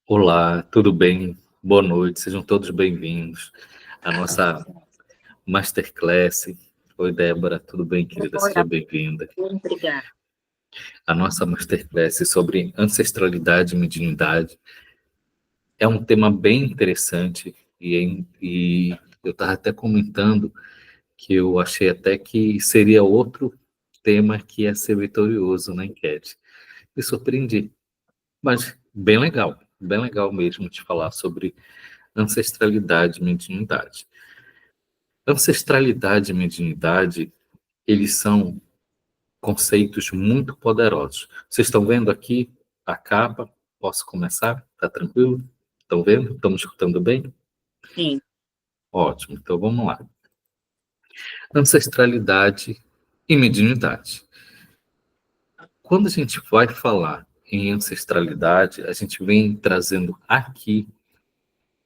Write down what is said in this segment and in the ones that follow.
Olá, tudo bem? Boa noite, sejam todos bem-vindos à nossa Masterclass. Oi, Débora, tudo bem, querida? Oi, Seja bem-vinda. obrigada. A nossa Masterclass sobre ancestralidade e mediunidade é um tema bem interessante e eu estava até comentando que eu achei até que seria outro tema que ia ser vitorioso na enquete. Me surpreendi, mas bem legal mesmo de falar sobre ancestralidade e mediunidade. Ancestralidade e mediunidade, eles são conceitos muito poderosos. Vocês estão vendo aqui a capa? Posso começar? Tá tranquilo? Estão vendo? Estão me escutando bem? Sim, Ótimo, então vamos lá. Ancestralidade e mediunidade. Quando a gente vai falar em ancestralidade, a gente vem trazendo aqui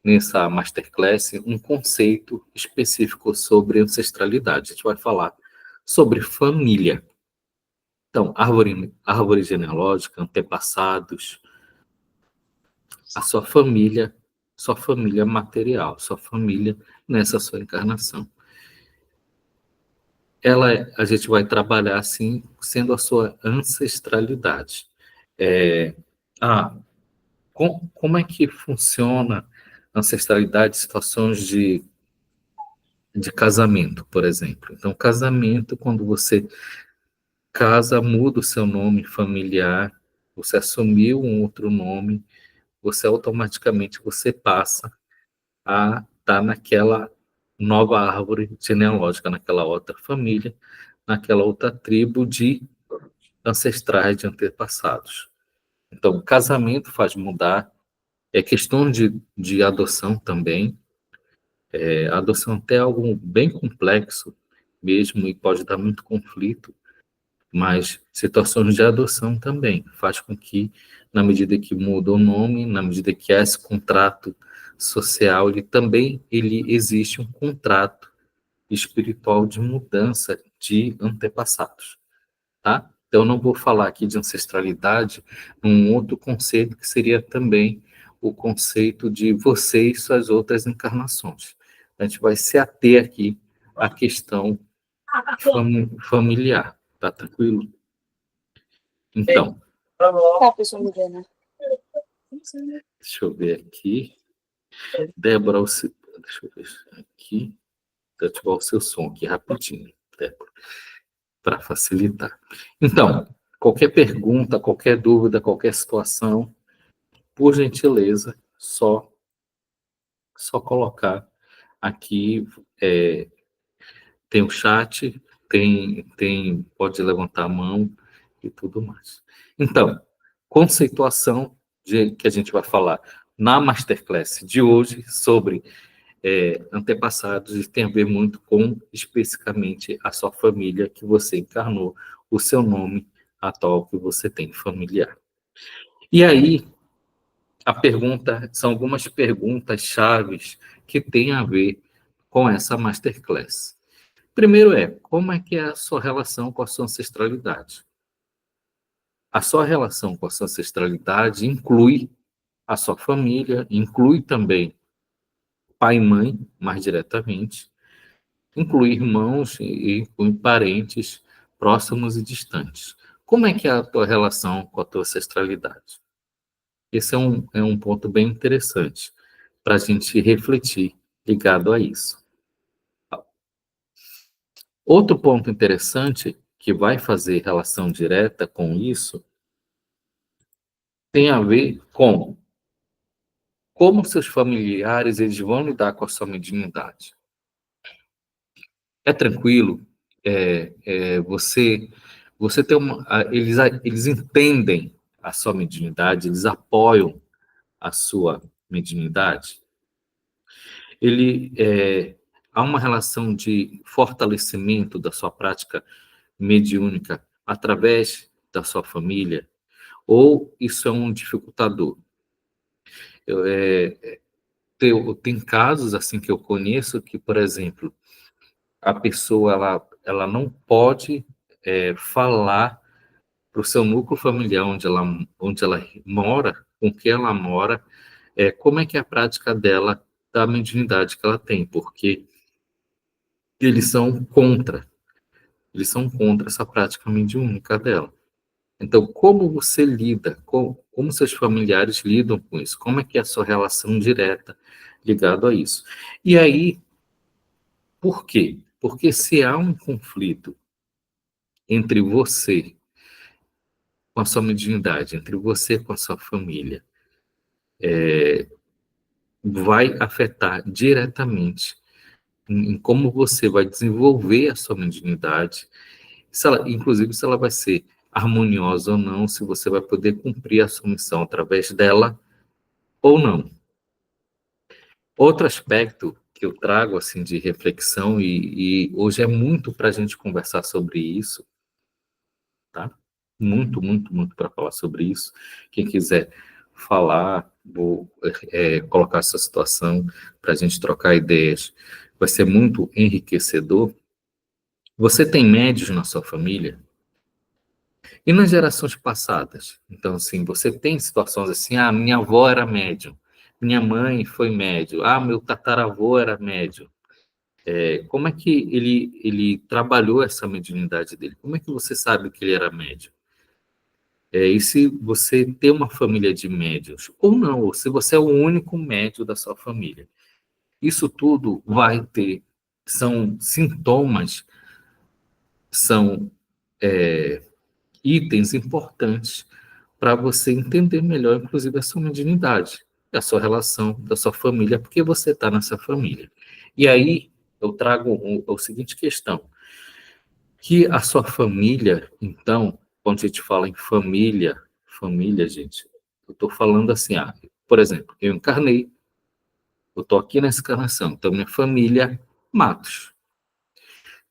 nessa masterclass um conceito específico sobre ancestralidade. A gente vai falar sobre família. Então, árvore genealógica, antepassados, a sua família material, sua família nessa sua encarnação. A gente vai trabalhar assim, sendo a sua ancestralidade. É, ah, como é que funciona a ancestralidade em situações de casamento, por exemplo? Então, casamento, quando você casa, muda o seu nome familiar, você assumiu um outro nome, você automaticamente você passa a estar naquela nova árvore genealógica, naquela outra família, naquela outra tribo de ancestrais, de antepassados. Então, o casamento faz mudar, é questão de adoção também, a adoção até é algo bem complexo mesmo e pode dar muito conflito, mas situações de adoção também faz com que, na medida que muda o nome, na medida que há esse contrato social, ele existe um contrato espiritual de mudança de antepassados, tá? Então, eu não vou falar aqui de ancestralidade, um outro conceito que seria também o conceito de você e suas outras encarnações. A gente vai se ater aqui à questão familiar, tá tranquilo? Então, tá, pessoal, me vendo. deixa eu ver aqui. Débora, deixa eu ver aqui. Vou ativar o seu som aqui rapidinho, Débora, para facilitar. Então, qualquer pergunta, qualquer dúvida, qualquer situação, por gentileza, só colocar aqui. Tem o chat, pode levantar a mão e tudo mais. Então, conceituação que a gente vai falar na Masterclass de hoje sobre antepassados, e tem a ver muito com, especificamente, a sua família que você encarnou, o seu nome atual que você tem familiar. E aí, são algumas perguntas chaves que têm a ver com essa Masterclass. Primeiro como é que é a sua relação com a sua ancestralidade? A sua relação com a sua ancestralidade inclui a sua família, inclui também pai e mãe, mais diretamente, inclui irmãos e inclui parentes próximos e distantes. Como é que é a tua relação com a tua ancestralidade? Esse é um ponto bem interessante para a gente refletir ligado a isso. Outro ponto interessante que vai fazer relação direta com isso tem a ver com como seus familiares eles vão lidar com a sua mediunidade. É tranquilo? Você tem eles entendem a sua mediunidade, eles apoiam a sua mediunidade. Há uma relação de fortalecimento da sua prática mediúnica através da sua família, ou isso é um dificultador? Tem casos assim que eu conheço que, por exemplo, a pessoa ela não pode falar para o seu núcleo familiar onde ela mora, com quem ela mora, como é que é a prática dela, da mediunidade que ela tem, porque eles são contra, essa prática mediúnica dela. Então, como você lida, como seus familiares lidam com isso? Como é que é a sua relação direta ligado a isso? E aí, por quê? Porque se há um conflito entre você com a sua mediunidade, entre você com a sua família, vai afetar diretamente em como você vai desenvolver a sua mediunidade, inclusive se ela vai ser harmoniosa ou não, se você vai poder cumprir a sua missão através dela ou não. Outro aspecto que eu trago assim de reflexão e hoje é muito para a gente conversar sobre isso, tá? Muito, muito, muito para falar sobre isso. Quem quiser falar, vou colocar essa situação para a gente trocar ideias. Vai ser muito enriquecedor. Você tem médios na sua família? E nas gerações passadas? Então, assim, você tem situações assim, minha avó era médium, minha mãe foi médium, meu tataravô era médium. Como é que ele trabalhou essa mediunidade dele? Como é que você sabe que ele era médium? E se você tem uma família de médios, ou não, ou se você é o único médium da sua família. Isso tudo vai ter, são sintomas, são itens importantes para você entender melhor, inclusive, a sua mediunidade, a sua relação da sua família, porque você está nessa família. E aí eu trago a seguinte questão, que a sua família, então, quando a gente fala em família, gente, eu estou falando assim, por exemplo, eu encarnei, eu estou aqui nessa encarnação, então minha família, Matos.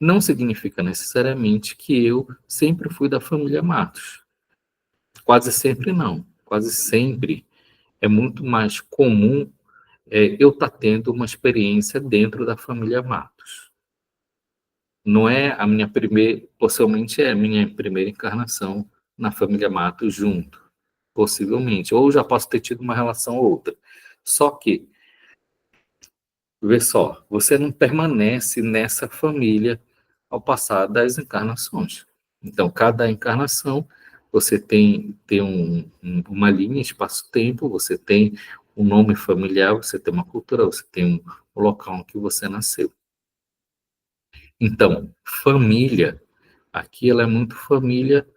Não significa necessariamente que eu sempre fui da família Matos. Quase sempre não. Quase sempre é muito mais comum eu estar tendo uma experiência dentro da família Matos. Não é a minha primeira, possivelmente é a minha primeira encarnação na família Matos junto, possivelmente. Ou já posso ter tido uma relação ou outra. Só que, vê só, você não permanece nessa família ao passar das encarnações. Então, cada encarnação, você tem uma linha, espaço-tempo, você tem um nome familiar, você tem uma cultura, você tem um local em que você nasceu. Então, família, aqui ela é muito família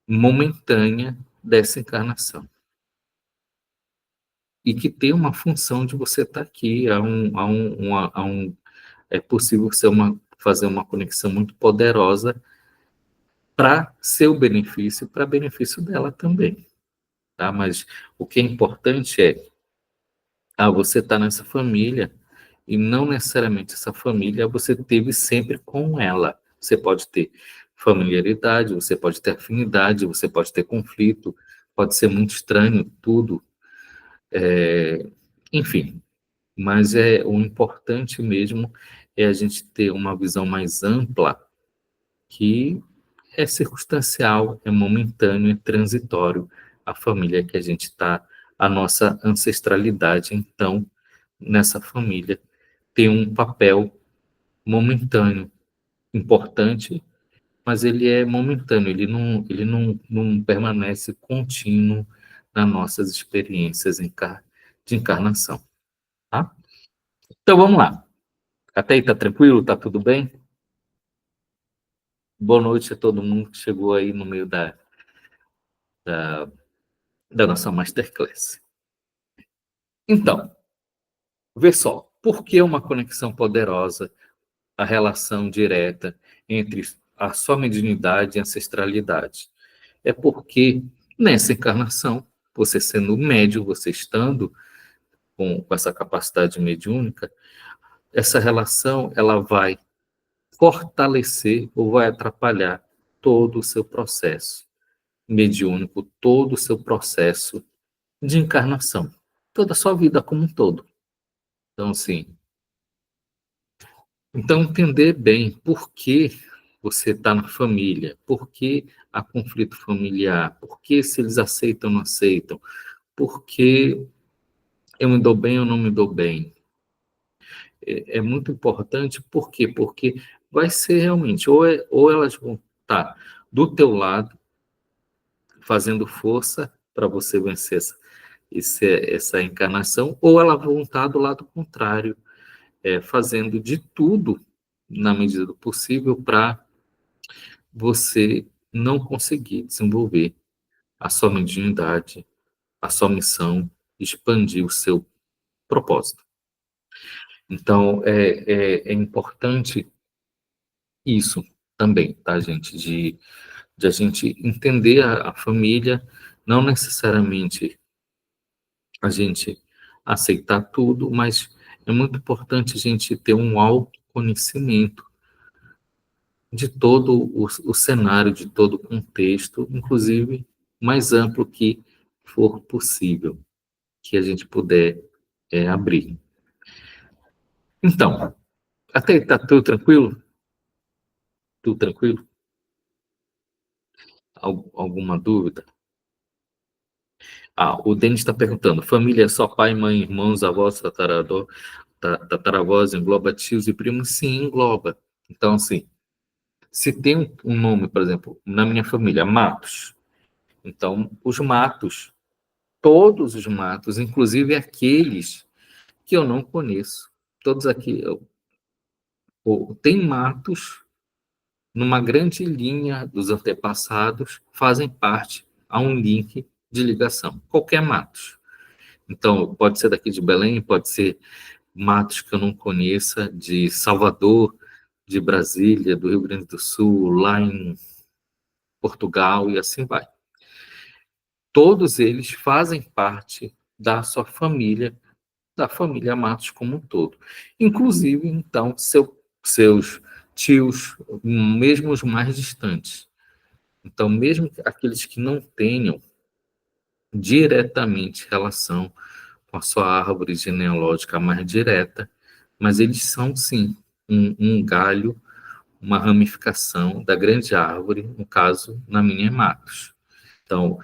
momentânea dessa encarnação. E que tem uma função de você estar aqui, é possível fazer uma conexão muito poderosa para seu benefício e para benefício dela também. Tá? Mas o que é importante é, você está nessa família e não necessariamente essa família você teve sempre com ela. Você pode ter familiaridade, você pode ter afinidade, você pode ter conflito, pode ser muito estranho, tudo. Enfim, mas o importante mesmo é a gente ter uma visão mais ampla que é circunstancial, é momentâneo, é transitório. A família que a gente está, a nossa ancestralidade, então, nessa família, tem um papel momentâneo, importante, mas ele é momentâneo, ele não permanece contínuo nas nossas experiências de encarnação. Tá? Então, vamos lá. Até aí, tá tranquilo? Tá tudo bem? Boa noite a todo mundo que chegou aí no meio da nossa Masterclass. Então, vê só, por que uma conexão poderosa, a relação direta entre a sua mediunidade e ancestralidade? É porque nessa encarnação, você sendo médium, você estando com essa capacidade mediúnica, essa relação ela vai fortalecer ou vai atrapalhar todo o seu processo mediúnico, todo o seu processo de encarnação, toda a sua vida como um todo. Então, assim, entender bem por que você está na família, por que há conflito familiar, por que se eles aceitam ou não aceitam, por que Eu me dou bem ou não me dou bem? É muito importante, por quê? Porque vai ser realmente, ou elas vão estar do teu lado, fazendo força para você vencer essa encarnação, ou elas vão estar do lado contrário, fazendo de tudo, na medida do possível, para você não conseguir desenvolver a sua mediunidade, a sua missão, expandir o seu propósito. Então, é importante isso também, tá, gente? De a gente entender a família, não necessariamente a gente aceitar tudo, mas é muito importante a gente ter um autoconhecimento de todo o cenário, de todo o contexto, inclusive mais amplo que for possível, que a gente puder abrir. Então, até aí tá tudo tranquilo? Tudo tranquilo? Alguma dúvida? Ah, o Denis está perguntando: família é só pai, mãe, irmãos, avós, tataravós, engloba tios e primos? Sim, engloba. Então, assim, se tem um nome, por exemplo, na minha família, Matos, então os Matos, todos os Matos, inclusive aqueles que eu não conheço, todos aqui, tem Matos numa grande linha dos antepassados, fazem parte a um link de ligação, qualquer Matos. Então, pode ser daqui de Belém, pode ser Matos que eu não conheça, de Salvador, de Brasília, do Rio Grande do Sul, lá em Portugal e assim vai. Todos eles fazem parte da sua família, da família Matos como um todo. Inclusive, então, seus tios, mesmo os mais distantes. Então, mesmo aqueles que não tenham diretamente relação com a sua árvore genealógica mais direta, mas eles são, sim, um galho, uma ramificação da grande árvore, no caso, na minha é Matos. Então,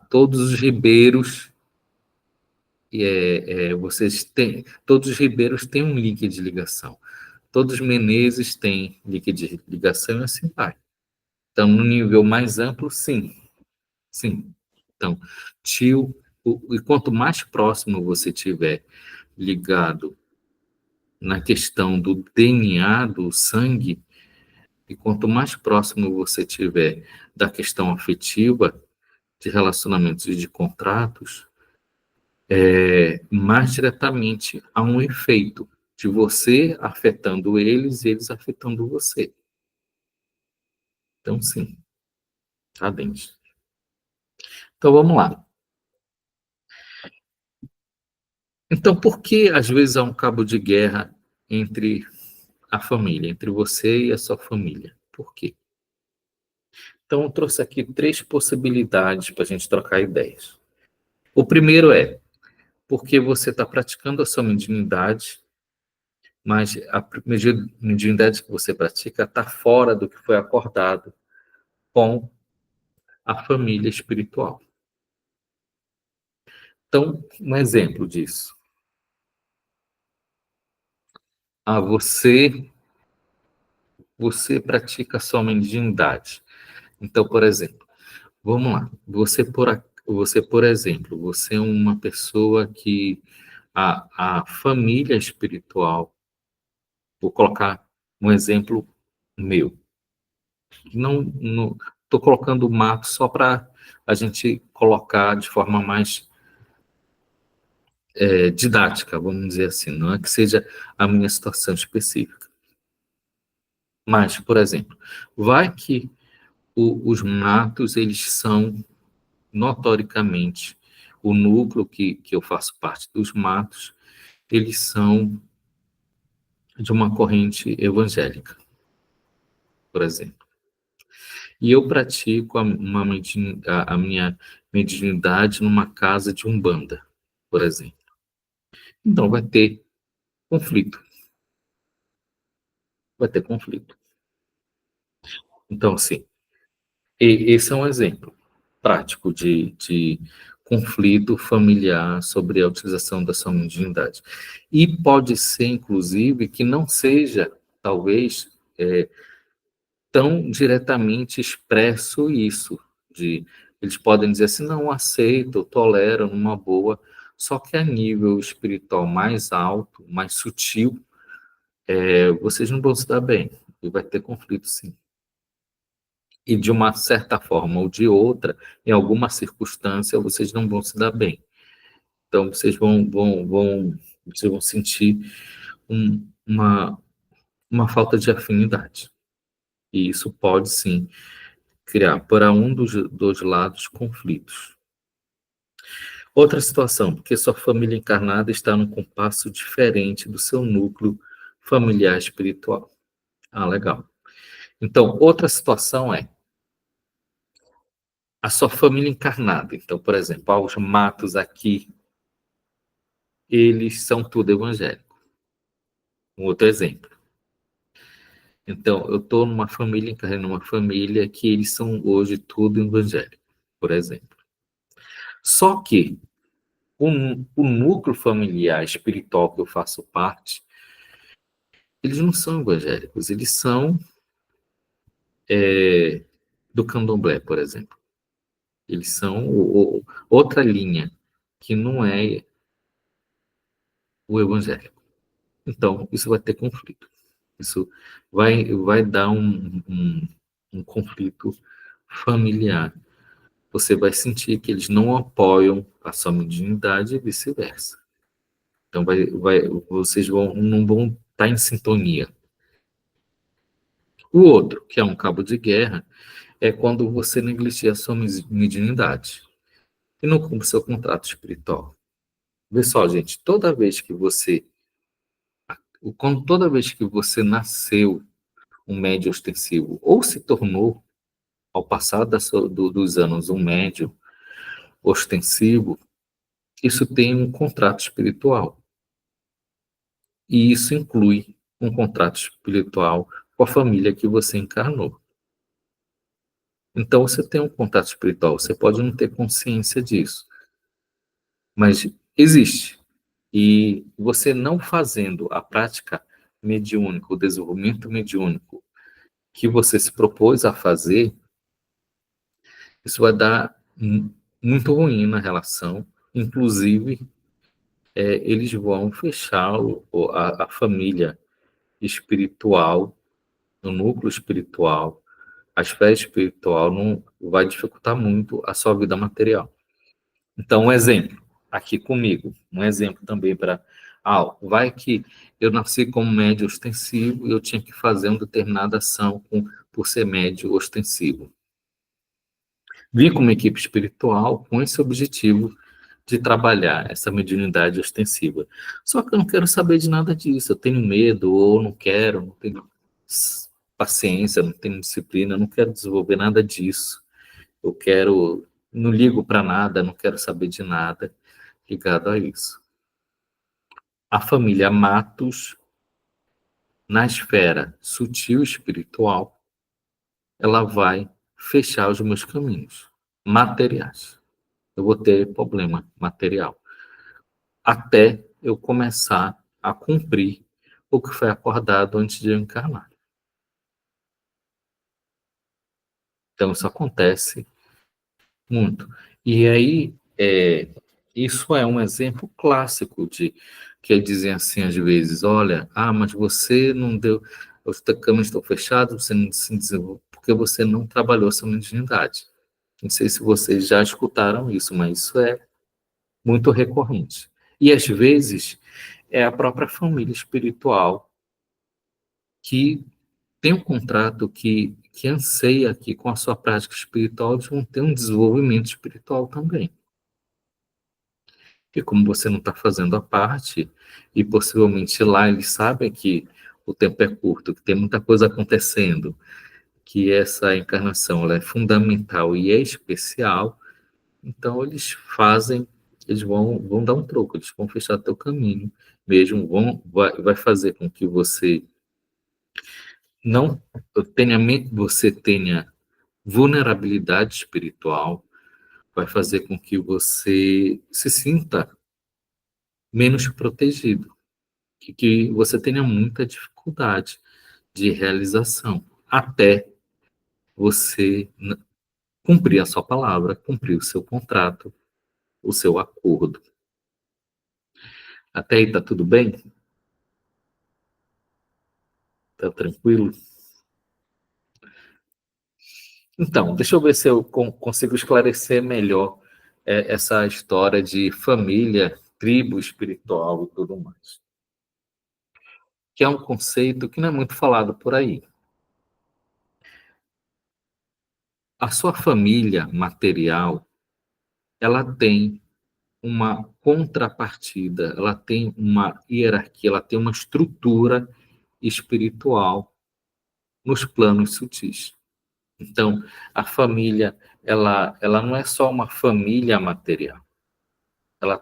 todos os ribeiros, vocês têm, todos os ribeiros têm um link de ligação. Todos os Menezes têm link de ligação e assim vai. Então, no nível mais amplo, sim. Sim. Então, tio, e quanto mais próximo você tiver ligado na questão do DNA do sangue, e quanto mais próximo você tiver da questão afetiva, de relacionamentos e de contratos, mais diretamente há um efeito de você afetando eles e eles afetando você. Então, sim, tá dentro. Então, vamos lá. Então, por que às vezes há um cabo de guerra entre a família, entre você e a sua família? Por quê? Então, eu trouxe aqui 3 possibilidades para a gente trocar ideias. O primeiro é porque você está praticando a sua mediunidade, mas a mediunidade que você pratica está fora do que foi acordado com a família espiritual. Então, um exemplo disso. Você pratica a sua mediunidade. Então, por exemplo, vamos lá. Você, por exemplo, você é uma pessoa que a família espiritual, vou colocar um exemplo meu. Não estou colocando o mato só para a gente colocar de forma mais didática, vamos dizer assim, não é que seja a minha situação específica. Mas, por exemplo, vai que os matos, eles são notoricamente o núcleo que eu faço parte dos matos, eles são de uma corrente evangélica, por exemplo. E eu pratico a minha mediunidade numa casa de umbanda, por exemplo. Então vai ter conflito. Vai ter conflito. Então, assim, esse é um exemplo prático de conflito familiar sobre a utilização da sua mediunidade. E pode ser, inclusive, que não seja, talvez, tão diretamente expresso isso, de eles podem dizer assim, não aceito, tolero numa boa, só que a nível espiritual mais alto, mais sutil, vocês não vão se dar bem, e vai ter conflito sim. E de uma certa forma ou de outra, em alguma circunstância, vocês não vão se dar bem. Então, vocês vão sentir uma falta de afinidade. E isso pode, sim, criar para um dos lados conflitos. Outra situação, porque sua família encarnada está num compasso diferente do seu núcleo familiar espiritual. Ah, legal. Então, outra situação é a sua família encarnada. Então, por exemplo, os matos aqui, eles são tudo evangélicos. Um outro exemplo. Então, eu estou numa família, encarnei numa família que eles são hoje tudo evangélico, por exemplo. Só que o núcleo familiar espiritual que eu faço parte, eles não são evangélicos, eles são do candomblé, por exemplo. Eles são outra linha, que não é o evangélico. Então, isso vai ter conflito. Isso vai dar um conflito familiar. Você vai sentir que eles não apoiam a sua mediunidade e vice-versa. Então, vocês não vão estar em sintonia. O outro, que é um cabo de guerra, é quando você negligencia a sua mediunidade e não cumpre seu contrato espiritual. Vê só, gente, toda vez que você nasceu um médio ostensivo ou se tornou, ao passar dos anos, um médio ostensivo, isso tem um contrato espiritual. E isso inclui um contrato espiritual com a família que você encarnou. Então, você tem um contrato espiritual, você pode não ter consciência disso, mas existe. E você não fazendo a prática mediúnica, o desenvolvimento mediúnico que você se propôs a fazer, isso vai dar muito ruim na relação. Inclusive, eles vão fechar a família espiritual, no núcleo espiritual, a esfera espiritual não vai dificultar muito a sua vida material. Então, um exemplo, aqui comigo, um exemplo também para... vai que eu nasci como médio ostensivo e eu tinha que fazer uma determinada ação por ser médio ostensivo. Vim como equipe espiritual com esse objetivo de trabalhar essa mediunidade ostensiva. Só que eu não quero saber de nada disso, eu tenho medo, ou não quero, não tenho paciência, não tenho disciplina, não quero desenvolver nada disso. Não ligo para nada, não quero saber de nada ligado a isso. A família Matos, na esfera sutil espiritual, ela vai fechar os meus caminhos materiais. Eu vou ter problema material. Até eu começar a cumprir o que foi acordado antes de eu encarnar. Então, isso acontece muito. E aí, isso é um exemplo clássico de que dizem assim às vezes, olha, mas você não deu, os caminhos estão fechados, você não se desenvolveu, porque você não trabalhou essa mediunidade. Não sei se vocês já escutaram isso, mas isso é muito recorrente. E às vezes é a própria família espiritual que tem um contrato que anseia que com a sua prática espiritual eles vão ter um desenvolvimento espiritual também. E como você não está fazendo a parte, e possivelmente lá eles sabem que o tempo é curto, que tem muita coisa acontecendo, que essa encarnação ela é fundamental e é especial, então eles vão dar um troco, eles vão fechar teu caminho, mesmo vai fazer com que não você tenha vulnerabilidade espiritual, vai fazer com que você se sinta menos protegido, que você tenha muita dificuldade de realização, até você cumprir a sua palavra, cumprir o seu contrato, o seu acordo. Até aí tá tudo bem? Tá tranquilo? Então, deixa eu ver se eu consigo esclarecer melhor essa história de família, tribo espiritual e tudo mais, que é um conceito que não é muito falado por aí. A sua família material, ela tem uma contrapartida, ela tem uma hierarquia, ela tem uma estrutura espiritual nos planos sutis. Então, a família, ela não é só uma família material, ela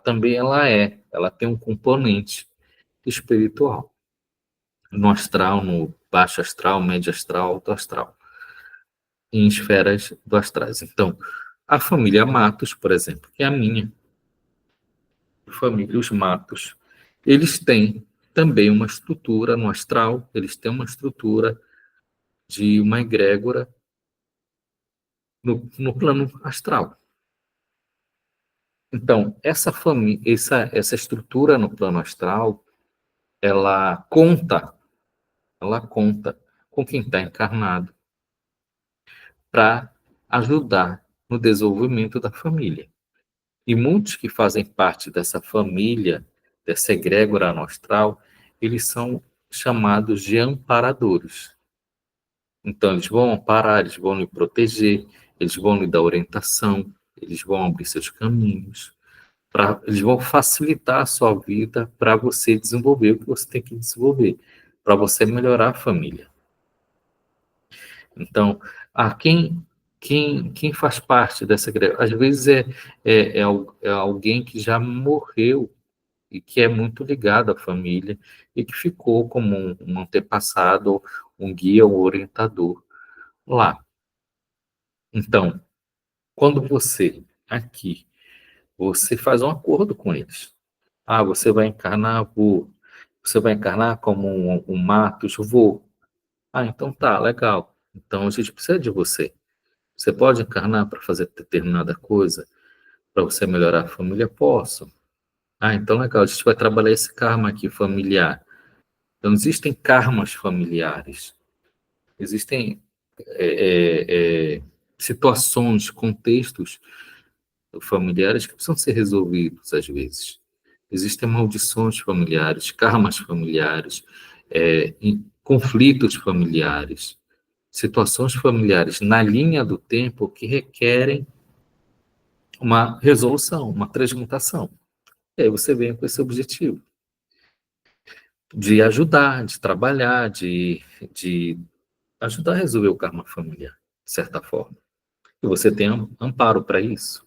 tem um componente espiritual, no astral, no baixo astral, médio astral, alto astral, em esferas do astrais. Então, a família Matos, por exemplo, que é a minha família, os Matos, eles têm também uma estrutura no astral, eles têm uma estrutura de uma egrégora no plano astral. Então, essa família, essa estrutura no plano astral, ela conta com quem está encarnado para ajudar no desenvolvimento da família. E muitos que fazem parte dessa família, dessa egrégora no astral, eles são chamados de amparadores. Então, eles vão amparar, eles vão lhe proteger, eles vão lhe dar orientação, eles vão abrir seus caminhos, eles vão facilitar a sua vida para você desenvolver o que você tem que desenvolver, para você melhorar a família. Então, quem faz parte dessa igreja? Às vezes é alguém que já morreu e que é muito ligado à família e que ficou como um antepassado, um guia, um orientador lá. Então, quando você, aqui, você faz um acordo com eles. Ah, você vai encarnar? Vou. Você vai encarnar como um Matos? Vou. Ah, então tá, legal. Então a gente precisa de você. Você pode encarnar para fazer determinada coisa? Para você melhorar a família? Posso. Ah, então legal, a gente vai trabalhar esse karma aqui familiar. Então existem karmas familiares. Existem situações, contextos familiares que precisam ser resolvidos às vezes. Existem maldições familiares, karmas familiares, conflitos familiares, situações familiares na linha do tempo que requerem uma resolução, uma transmutação. E aí você vem com esse objetivo de ajudar, de trabalhar, de ajudar a resolver o karma familiar, de certa forma. E você tem amparo para isso.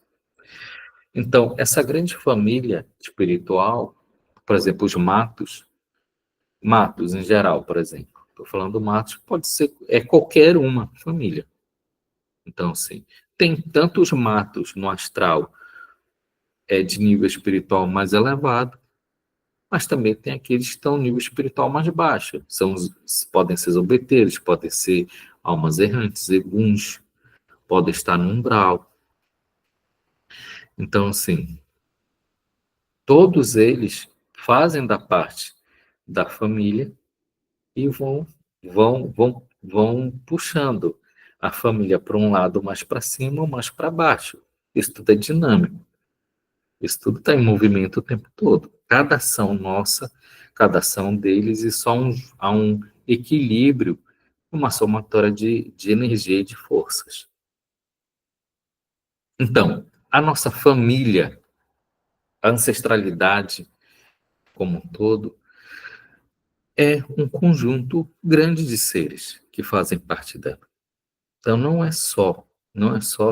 Então, essa grande família espiritual, por exemplo, os matos em geral, por exemplo. Estou falando matos, pode ser qualquer uma família. Então, assim, tem tantos matos no astral de nível espiritual mais elevado, mas também tem aqueles que estão no nível espiritual mais baixo. Podem ser zombeteiros, podem ser almas errantes, eguns, podem estar no umbral. Então, assim, todos eles fazem da parte da família e vão puxando a família para um lado mais para cima ou mais para baixo. Isso tudo é dinâmico. Isso tudo está em movimento o tempo todo. Cada ação nossa, cada ação deles, e só há um equilíbrio, uma somatória de energia e de forças. Então, a nossa família, a ancestralidade como um todo, é um conjunto grande de seres que fazem parte dela. Então, não é só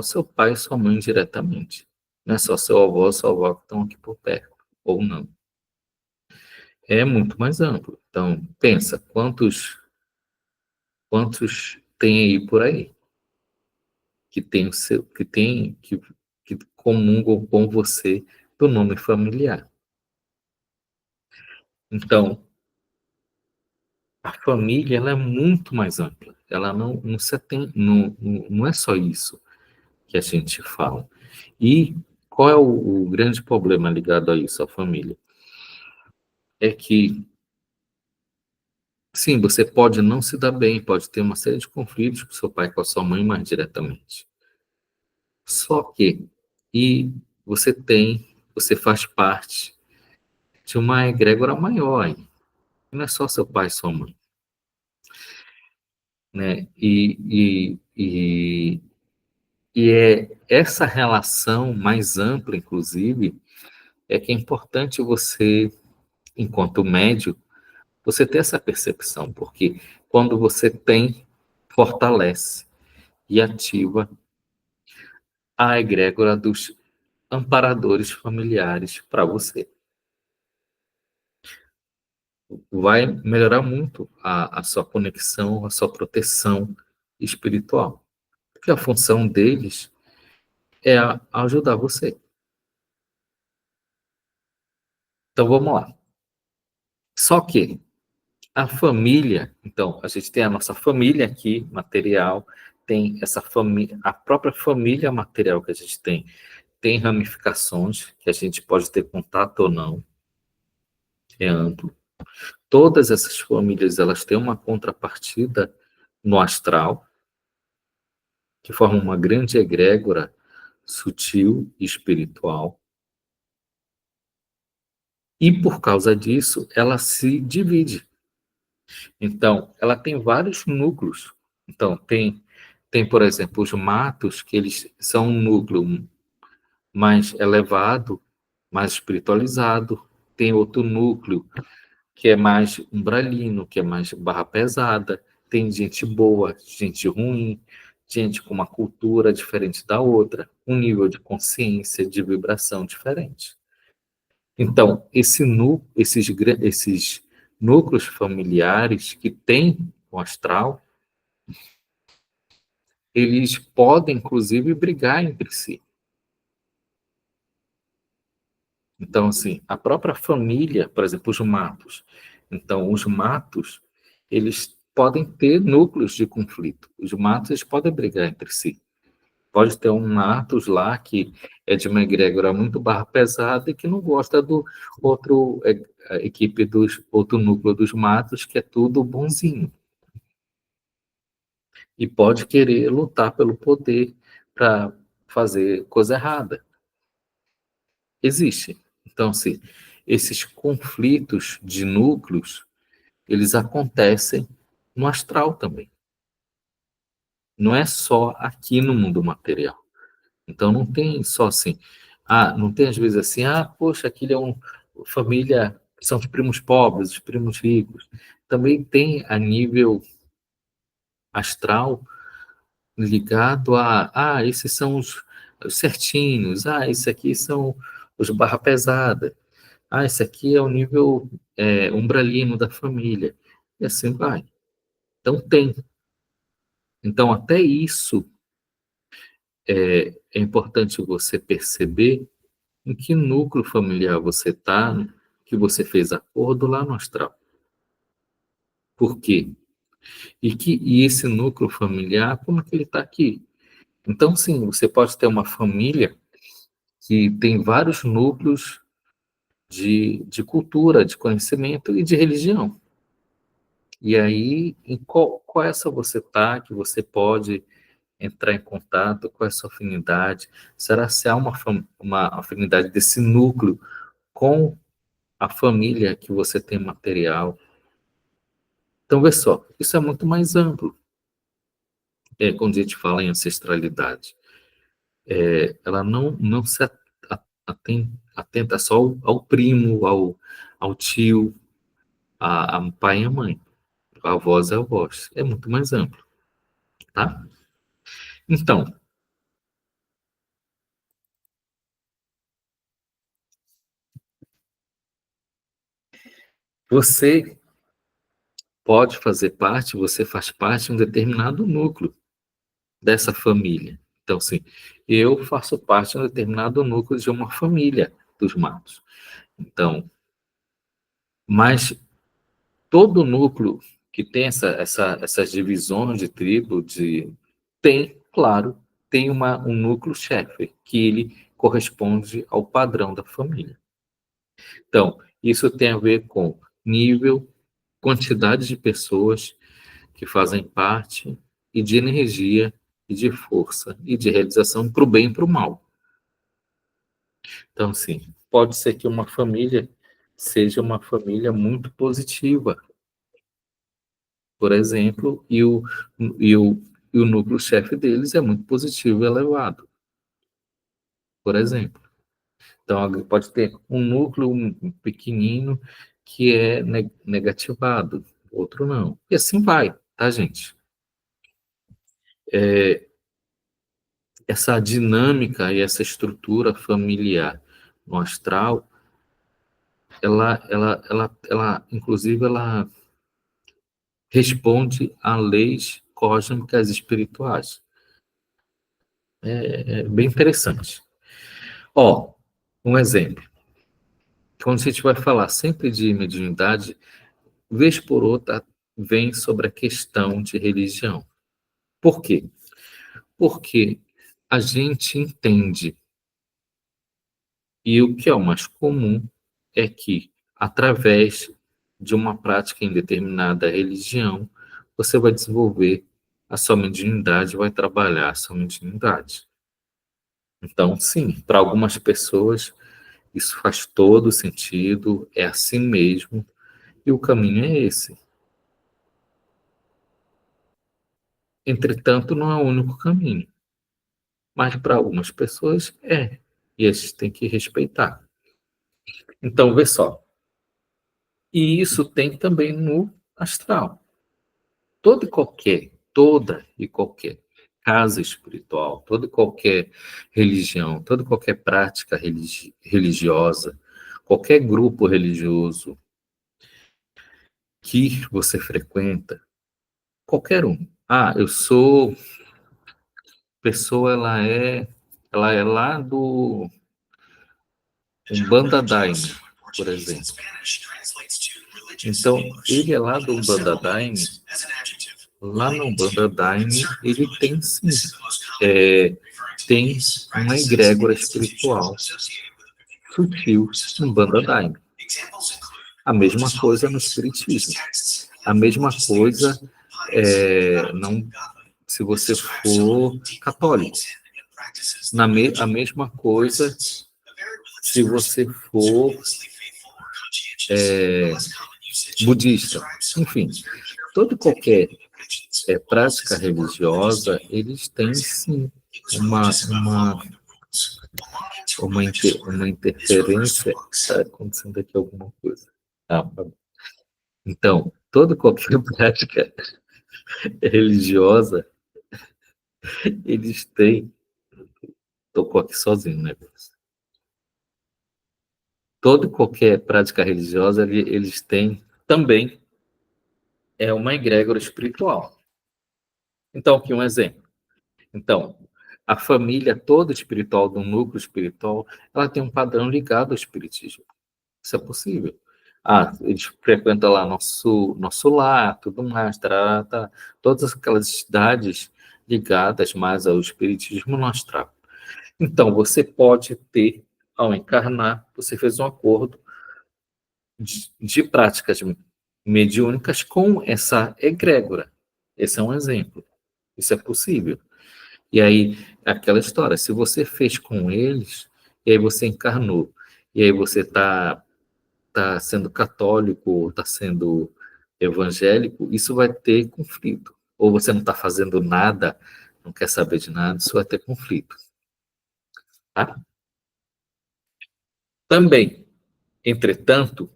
seu pai e sua mãe diretamente. Não é só seu avô ou sua avó que estão aqui por perto, ou não. É muito mais amplo. Então, pensa, quantos tem aí por aí que tem o seu, que que comungam com você do nome familiar. Então, a família ela é muito mais ampla. Ela não, se atém, não é só isso que a gente fala. E qual é o grande problema ligado a isso, a família? É que, sim, você pode não se dar bem, pode ter uma série de conflitos com seu pai, com a sua mãe mais diretamente. Só que, e você faz parte de uma egrégora maior, hein? Não é só seu pai e sua mãe, né? E é essa relação mais ampla, inclusive, é que é importante você, enquanto médio, você ter essa percepção, porque quando você tem, fortalece e ativa a egrégora dos amparadores familiares para você. Vai melhorar muito a sua conexão, a sua proteção espiritual. Porque a função deles é ajudar você. Então vamos lá. Só que a família, então, a gente tem a nossa família aqui, material, tem essa família, a própria família material que a gente tem ramificações, que a gente pode ter contato ou não, é amplo. Todas essas famílias, elas têm uma contrapartida no astral, que forma uma grande egrégora sutil e espiritual. E por causa disso, ela se divide. Então, ela tem vários núcleos. Então, tem, por exemplo, os matos, que eles são um núcleo mais elevado, mais espiritualizado. Tem outro núcleo, que é mais umbralino, que é mais barra pesada. Tem gente boa, gente ruim, gente com uma cultura diferente da outra, um nível de consciência, de vibração diferente. Então, esses núcleos familiares que têm o astral, eles podem, inclusive, brigar entre si. Então, assim, a própria família, por exemplo, os matos. Então, os matos, eles podem ter núcleos de conflito. Os matos, eles podem brigar entre si. Pode ter um matos lá que é de uma egrégora muito barra pesada e que não gosta do outro a equipe dos outro núcleo dos matos, que é tudo bonzinho. E pode querer lutar pelo poder para fazer coisa errada. Existe. Então, se esses conflitos de núcleos, eles acontecem no astral também. Não é só aqui no mundo material. Então, não tem só assim. Não tem às vezes assim, poxa, aquilo é uma família, são os primos pobres, os primos ricos. Também tem a nível astral ligado esses são os certinhos, esses aqui são os barra pesada. Esse aqui é o nível umbralino da família. E assim vai. Então, tem. Então, até isso é importante você perceber em que núcleo familiar você está, que você fez acordo lá no astral. Por quê? E esse núcleo familiar, como é que ele está aqui? Então, sim, você pode ter uma família que tem vários núcleos de cultura, de conhecimento e de religião. E aí, em qual essa você está, que você pode entrar em contato, qual é a sua afinidade? Será se há uma afinidade desse núcleo com a família que você tem material? Então, vê só, isso é muito mais amplo. Quando a gente fala em ancestralidade, ela não se atenta só ao primo, ao tio, a pai e a mãe. A voz é a voz. É muito mais amplo, tá? Então, você pode fazer parte, você faz parte de um determinado núcleo dessa família. Então, assim, eu faço parte de um determinado núcleo de uma família dos matos. Então, mas todo núcleo que tem essas divisões de tribo, tem, claro, tem um núcleo chefe, que ele corresponde ao padrão da família. Então, isso tem a ver com nível, quantidade de pessoas que fazem parte, e de energia, e de força, e de realização para o bem e para o mal. Então, sim, pode ser que uma família seja uma família muito positiva, por exemplo, e o núcleo-chefe deles é muito positivo e elevado, por exemplo. Então, pode ter um núcleo pequenino que é negativado, outro não. E assim vai, tá, gente? Essa dinâmica e essa estrutura familiar no astral, inclusive, ela responde a leis cósmicas espirituais. É bem interessante. Ó, um exemplo. Quando a gente vai falar sempre de mediunidade, vez por outra vem sobre a questão de religião. Por quê? Porque a gente entende, e o que é o mais comum é que, através de uma prática em determinada religião, você vai desenvolver a sua mediunidade, vai trabalhar a sua mediunidade. Então, sim, para algumas pessoas isso faz todo sentido, é assim mesmo, e o caminho é esse. Entretanto, não é o único caminho, mas para algumas pessoas é, e a gente tem que respeitar. Então, vê só, e isso tem também no astral. Toda e qualquer casa espiritual, toda e qualquer religião, toda e qualquer prática religiosa, qualquer grupo religioso que você frequenta, qualquer um. Ah, eu sou pessoa, ela é lá do Umbanda Daime, por exemplo. Então, ele é lá do Umbanda Daime. Lá no Umbanda Daime, ele tem sim, tem uma egrégora espiritual sutil no Umbanda Daime. A mesma coisa no espiritismo. A mesma coisa não, se você for católico. A mesma coisa se você for budista. Enfim, toda e qualquer prática religiosa, eles têm sim uma interferência. Está acontecendo aqui alguma coisa. Tá bom. Então, toda e qualquer prática religiosa, eles têm. Tocou aqui sozinho, né? Toda e qualquer prática religiosa, eles têm também uma egrégora espiritual. Então, aqui um exemplo. Então, a família toda espiritual, do núcleo espiritual, ela tem um padrão ligado ao espiritismo. Isso é possível. Ah, eles frequentam lá nosso lar, tudo mais, todas aquelas cidades ligadas mais ao espiritismo no astral. Então, você pode ter, ao encarnar, você fez um acordo de práticas mediúnicas com essa egrégora. Esse é um exemplo. Isso é possível. E aí, aquela história, se você fez com eles, e aí você encarnou, e aí você tá sendo católico, está sendo evangélico, isso vai ter conflito. Ou você não está fazendo nada, não quer saber de nada, isso vai ter conflito. Tá? Também, entretanto,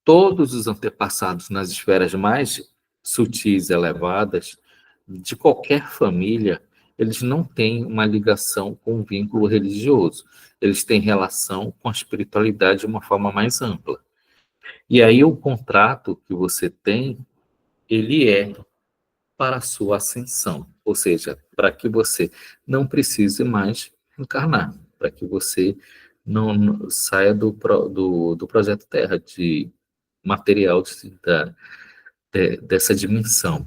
todos os antepassados nas esferas mais sutis e elevadas de qualquer família, eles não têm uma ligação com um vínculo religioso. Eles têm relação com a espiritualidade de uma forma mais ampla. E aí o contrato que você tem, ele é para a sua ascensão. ou seja, para que você não precise mais encarnar, para que você não saia do projeto Terra, de material dessa dimensão.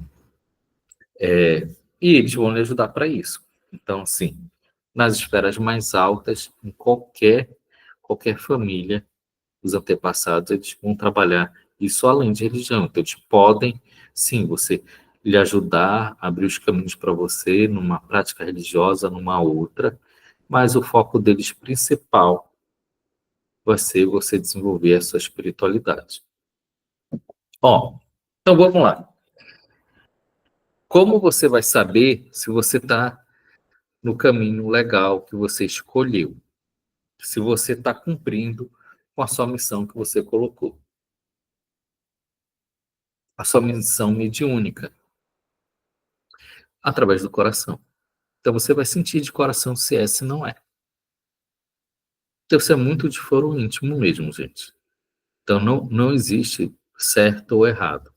E eles vão lhe ajudar para isso. Então, assim, nas esferas mais altas, em qualquer família, os antepassados, eles vão trabalhar isso além de religião. Então, eles podem, sim, você lhe ajudar, abrir os caminhos para você numa prática religiosa, numa outra, mas o foco deles principal vai ser você desenvolver a sua espiritualidade. Ó, então vamos lá. Como você vai saber se você está no caminho legal que você escolheu? Se você está cumprindo com a sua missão que você colocou, a sua missão mediúnica, através do coração. Então você vai sentir de coração se é, se não é. Então isso é muito de foro íntimo mesmo, gente. Então não existe certo ou errado.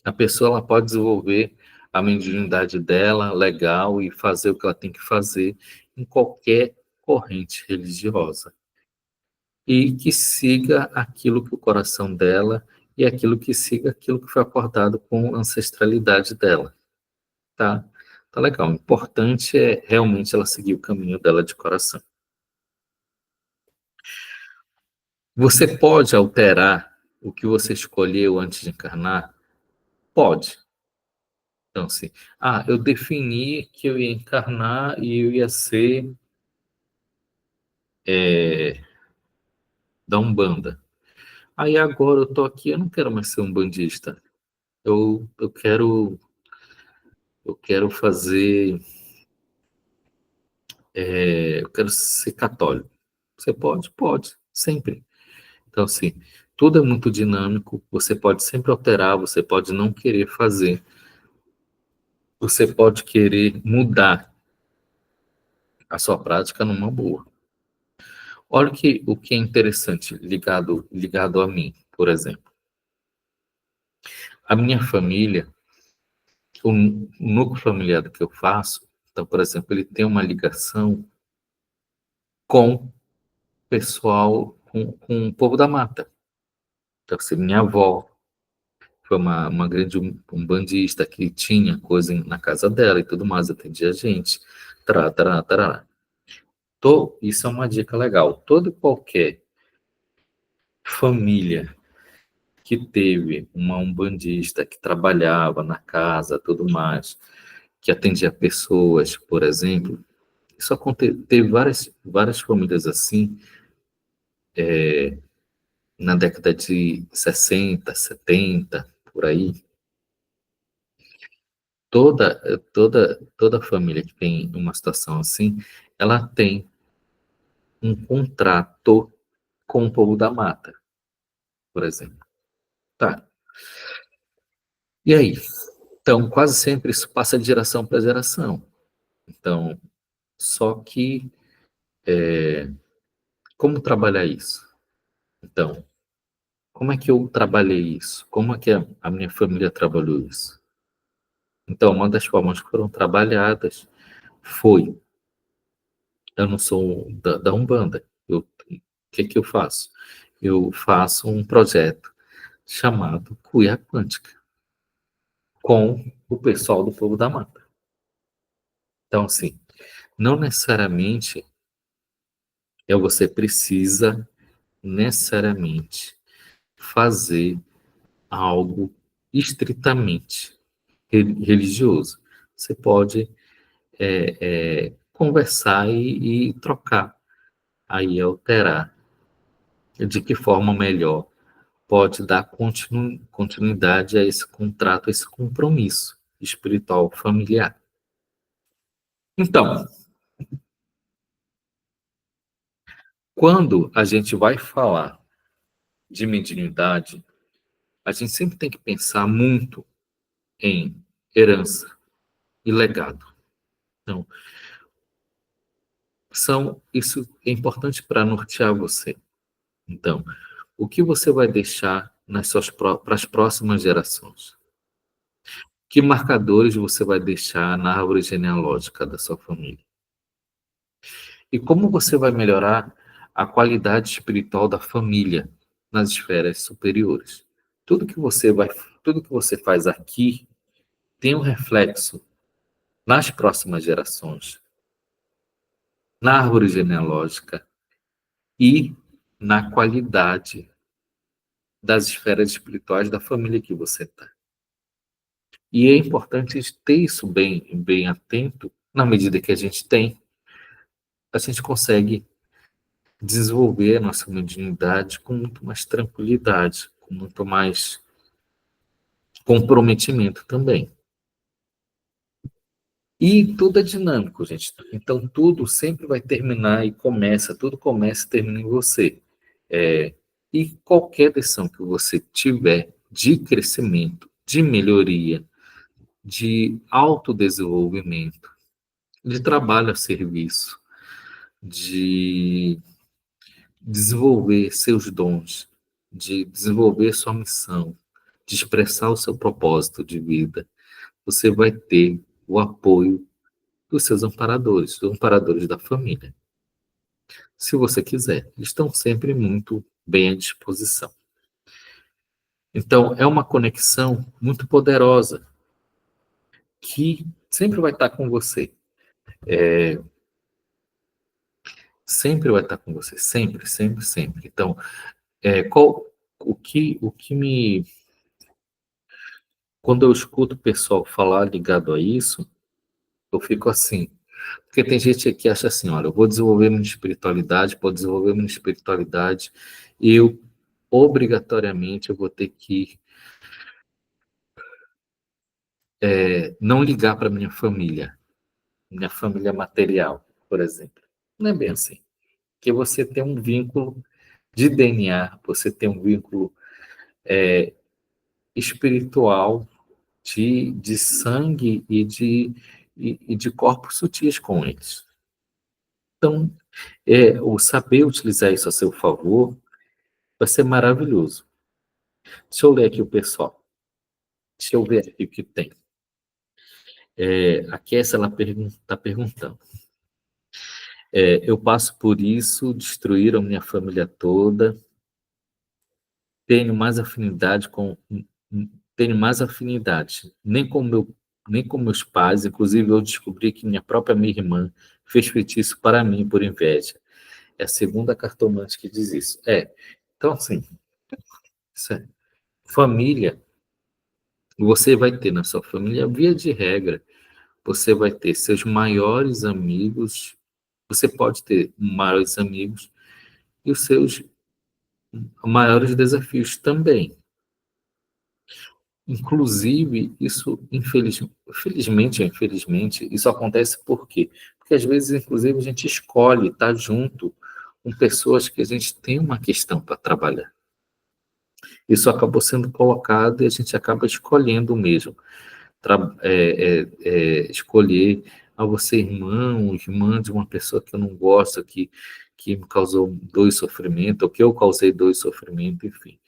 A pessoa ela pode desenvolver a mediunidade dela legal e fazer o que ela tem que fazer em qualquer corrente religiosa. E que siga aquilo que o coração dela e aquilo que foi acordado com a ancestralidade dela, tá? Tá legal. O importante é realmente ela seguir o caminho dela de coração. Você pode alterar o que você escolheu antes de encarnar? Pode. Então, assim, eu defini que eu ia encarnar e eu ia ser da Umbanda. Aí agora eu tô aqui, eu não quero mais ser um bandista. Eu quero fazer, eu quero ser católico. Você pode? Pode, sempre. Então, assim, tudo é muito dinâmico, você pode sempre alterar, você pode não querer fazer, você pode querer mudar a sua prática numa boa. Olha o que é interessante ligado a mim, por exemplo. A minha família, o núcleo familiar que eu faço, então, por exemplo, ele tem uma ligação com pessoal, com o povo da mata. Então, assim, minha avó foi uma grande umbandista que tinha coisa na casa dela e tudo mais, atendia a gente. Tará, tará, tará. Isso é uma dica legal. Toda e qualquer família que teve uma umbandista que trabalhava na casa, tudo mais, que atendia pessoas, por exemplo, teve várias famílias assim, na década de 60, 70, por aí. Toda família que tem uma situação assim, ela tem um contrato com o povo da mata, por exemplo. Tá. E aí? Então, quase sempre isso passa de geração para geração. Então, só que como trabalhar isso? Então, como é que eu trabalhei isso? Como é que a minha família trabalhou isso? Então, uma das formas que foram trabalhadas foi, eu não sou da Umbanda, o que que eu faço? Eu faço um projeto chamado Cuia Quântica, com o pessoal do Povo da Mata. Então, assim, não necessariamente você precisa necessariamente fazer algo estritamente religioso. Você pode conversar e trocar, aí alterar. De que forma melhor pode dar continuidade a esse contrato, a esse compromisso espiritual familiar. Então, quando a gente vai falar de mediunidade, a gente sempre tem que pensar muito em herança e legado. Então, isso é importante para nortear você. Então, o que você vai deixar para as próximas gerações? Que marcadores você vai deixar na árvore genealógica da sua família? E como você vai melhorar a qualidade espiritual da família nas esferas superiores? Tudo que você vai, tudo que você faz aqui tem um reflexo nas próximas gerações, na árvore genealógica e na qualidade das esferas espirituais da família que você está. E é importante ter isso bem atento, na medida que a gente tem, a gente consegue desenvolver a nossa mediunidade com muito mais tranquilidade, com muito mais comprometimento também. E tudo é dinâmico, gente. Então, tudo sempre vai terminar e começa, tudo começa e termina em você. E qualquer decisão que você tiver de crescimento, de melhoria, de autodesenvolvimento, de trabalho a serviço, de desenvolver seus dons, de desenvolver sua missão, de expressar o seu propósito de vida, você vai ter o apoio dos seus amparadores, dos amparadores da família. Se você quiser, eles estão sempre muito bem à disposição. Então, é uma conexão muito poderosa que sempre vai estar com você. Sempre vai estar com você, sempre, sempre, sempre. Então, o que me... Quando eu escuto o pessoal falar ligado a isso, eu fico assim, porque tem gente que acha assim, olha, eu vou desenvolver minha espiritualidade, e eu, obrigatoriamente, eu vou ter que não ligar para minha família material, por exemplo. Não é bem assim. Porque você tem um vínculo de DNA, você tem um vínculo espiritual de sangue e de corpos sutis com eles. Então, o saber utilizar isso a seu favor vai ser maravilhoso. Deixa eu ler aqui o pessoal. Deixa eu ver aqui o que tem. A Kessia, ela está perguntando. Eu passo por isso, destruíram minha família toda, tenho mais afinidade com... Tenho mais afinidade, nem com meus pais, inclusive eu descobri que minha irmã fez feitiço para mim por inveja. É a segunda cartomante que diz isso. Então, assim, isso é. Família, você vai ter na sua família, via de regra, você vai ter seus maiores amigos, você pode ter maiores amigos e os seus maiores desafios também. Inclusive, isso, felizmente ou infelizmente, isso acontece por quê? Porque às vezes, inclusive, a gente escolhe estar junto com pessoas que a gente tem uma questão para trabalhar. Isso acabou sendo colocado e a gente acaba escolhendo mesmo. Escolher você irmã de uma pessoa que eu não gosto, que me causou dor e sofrimento, ou que eu causei dor e sofrimento, enfim.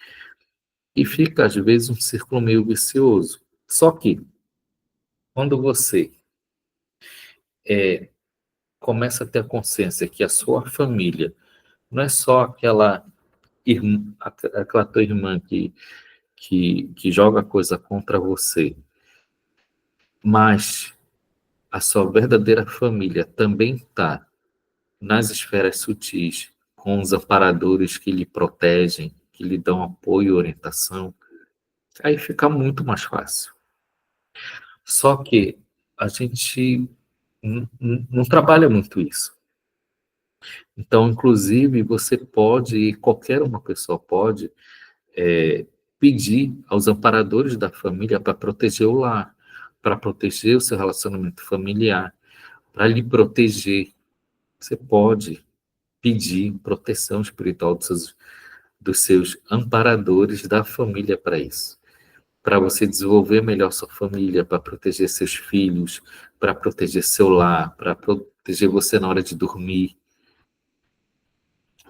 E fica, às vezes, um círculo meio vicioso. Só que, quando você começa a ter a consciência que a sua família não é só aquela tua irmã que joga coisa contra você, mas a sua verdadeira família também está nas esferas sutis, com os amparadores que lhe protegem, que lhe dão apoio e orientação, aí fica muito mais fácil. Só que a gente não trabalha muito isso. Então, inclusive, você pode, e qualquer uma pessoa pode, pedir aos amparadores da família para proteger o lar, para proteger o seu relacionamento familiar, para lhe proteger. Você pode pedir proteção espiritual dos seus amparadores da família para isso. Para você desenvolver melhor sua família, para proteger seus filhos, para proteger seu lar, para proteger você na hora de dormir,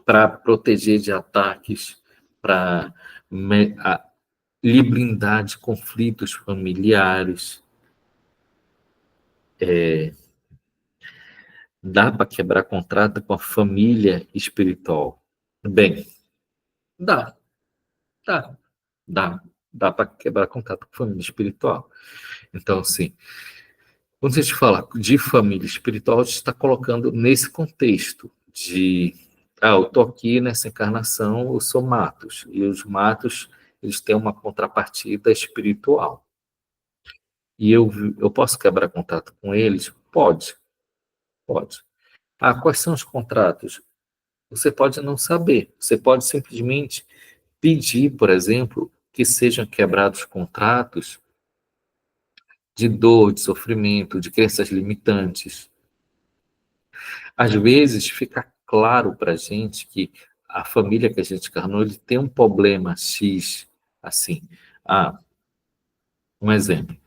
para proteger de ataques, para lhe blindar de conflitos familiares. Dá para quebrar contrato com a família espiritual? Bem, dá, dá, dá. Dá para quebrar contato com a família espiritual. Então, assim, quando a gente fala de família espiritual, a gente está colocando nesse contexto de, eu estou aqui nessa encarnação, eu sou Matos, e os Matos, eles têm uma contrapartida espiritual. E eu posso quebrar contato com eles? Pode, pode. Quais são os contratos? Você pode não saber, você pode simplesmente pedir, por exemplo, que sejam quebrados contratos de dor, de sofrimento, de crenças limitantes. Às vezes fica claro para a gente que a família que a gente encarnou, ele tem um problema X, assim. Um exemplo.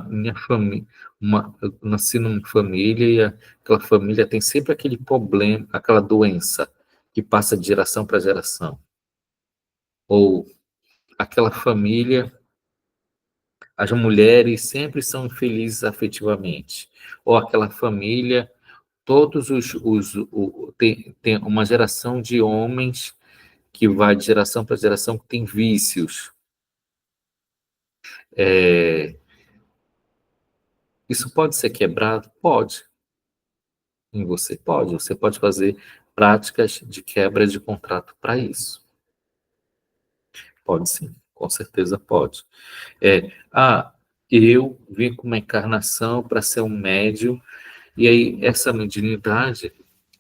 Minha família, eu nasci numa família e aquela família tem sempre aquele problema, aquela doença que passa de geração para geração. Ou aquela família, as mulheres sempre são infelizes afetivamente. Ou aquela família, tem uma geração de homens que vai de geração para geração que tem vícios. Isso pode ser quebrado? Pode. Em você pode. Você pode fazer práticas de quebra de contrato para isso. Pode sim, com certeza pode. Eu vim com uma encarnação para ser um médium, e aí essa mediunidade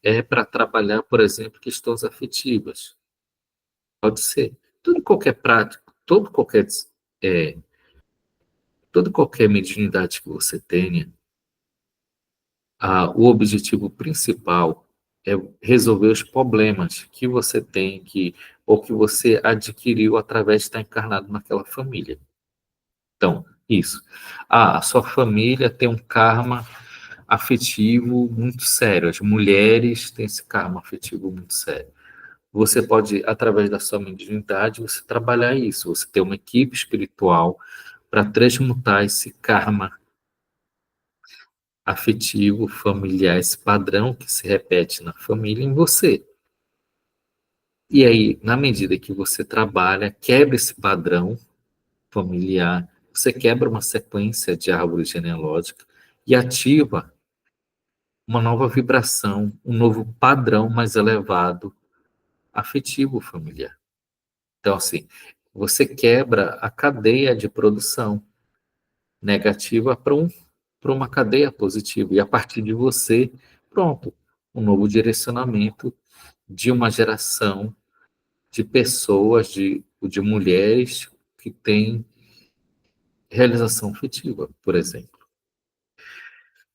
é para trabalhar, por exemplo, questões afetivas. Pode ser. Tudo qualquer prática, é, toda qualquer mediunidade que você tenha, o objetivo principal é resolver os problemas que você tem ou que você adquiriu através de estar encarnado naquela família. Então, isso. A sua família tem um karma afetivo muito sério. As mulheres têm esse karma afetivo muito sério. Você pode, através da sua mediunidade, você trabalhar isso. Você ter uma equipe espiritual para transmutar esse karma afetivo, familiar, esse padrão que se repete na família em você. E aí, na medida que você trabalha, quebra esse padrão familiar, você quebra uma sequência de árvore genealógica e ativa uma nova vibração, um novo padrão mais elevado, afetivo familiar. Então, assim, você quebra a cadeia de produção negativa para uma cadeia positiva. E a partir de você, pronto, um novo direcionamento de uma geração de pessoas, de mulheres que têm realização afetiva, por exemplo.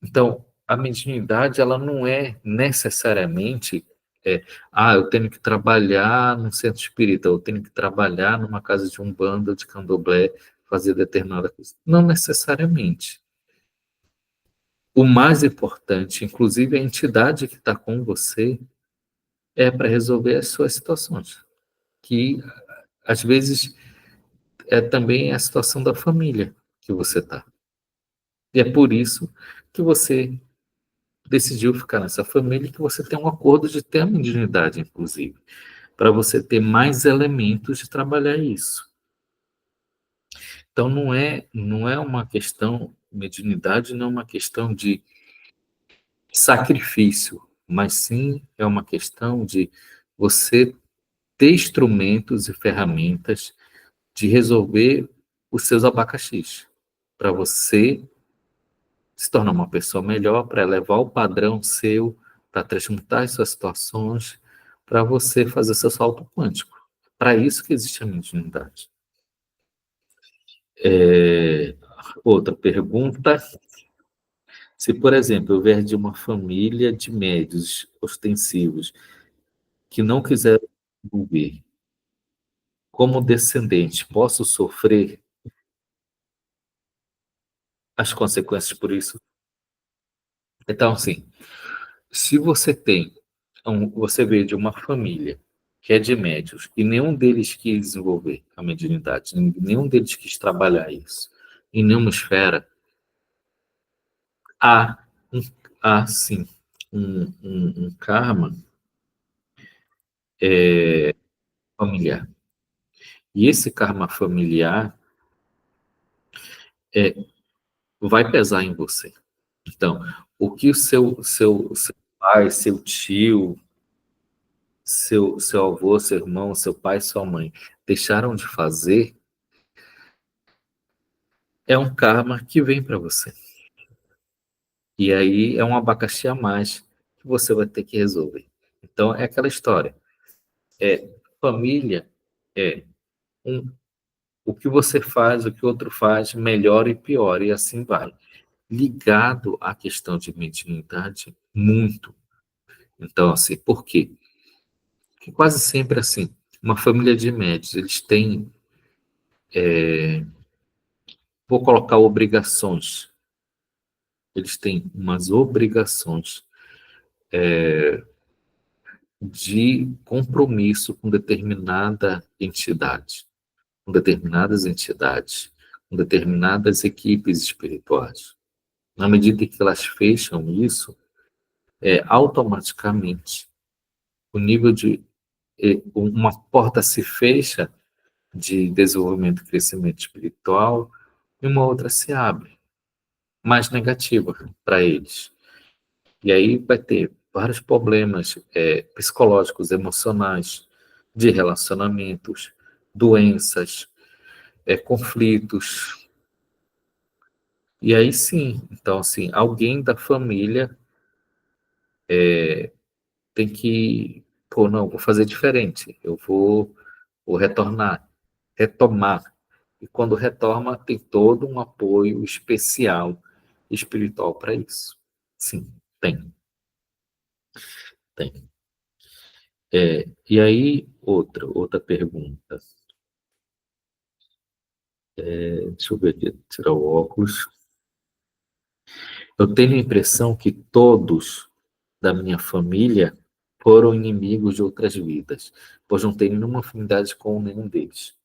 Então, a mediunidade, ela não é necessariamente eu tenho que trabalhar num centro espírita, eu tenho que trabalhar numa casa de umbanda ou de candomblé, fazer determinada coisa. Não necessariamente. O mais importante, inclusive a entidade que está com você, é para resolver as suas situações, que às vezes é também a situação da família que você está. E é por isso que você decidiu ficar nessa família e que você tem um acordo de ter a mediunidade, inclusive, para você ter mais elementos de trabalhar isso. Então, não é uma questão, mediunidade não é uma questão de sacrifício, mas sim é uma questão de você ter instrumentos e ferramentas de resolver os seus abacaxis, para você se tornar uma pessoa melhor, para elevar o padrão seu, para transmutar as suas situações, para você fazer seu salto quântico. Para isso que existe a mediunidade. Outra pergunta: se, por exemplo, eu vier de uma família de médios ostensivos que não quiseram envolver, como descendente, posso sofrer as consequências por isso? Então, assim, se você veio de uma família que é de médios e nenhum deles quis desenvolver a mediunidade, nenhum deles quis trabalhar isso em nenhuma esfera, há, um, há sim, um karma familiar. E esse karma familiar é, vai pesar em você. Então, o que o seu pai, seu tio, seu avô, seu irmão, seu pai, sua mãe deixaram de fazer é um karma que vem para você. E aí é um abacaxi a mais que você vai ter que resolver. Então, é aquela história. Família é um, o que você faz, o que o outro faz, melhor e pior, e assim vai. Ligado à questão de mediunidade, muito. Então, assim, por quê? Porque quase sempre, assim, uma família de médios, eles têm, vou colocar obrigações, eles têm umas obrigações de compromisso com determinada entidade, com determinadas entidades, com determinadas equipes espirituais. Na medida que elas fecham isso, automaticamente o nível de uma porta se fecha de desenvolvimento e crescimento espiritual e uma outra se abre, mais negativa para eles. E aí vai ter vários problemas psicológicos, emocionais, de relacionamentos, doenças, conflitos. E aí sim, então assim, alguém da família tem que, pô, não, vou fazer diferente, vou retomar. E quando retorna, tem todo um apoio especial, espiritual para isso. Sim, tem, tem. E aí, outra pergunta. Deixa eu ver aqui, tirar o óculos. Eu tenho a impressão que todos da minha família foram inimigos de outras vidas, pois não tenho nenhuma afinidade com nenhum deles.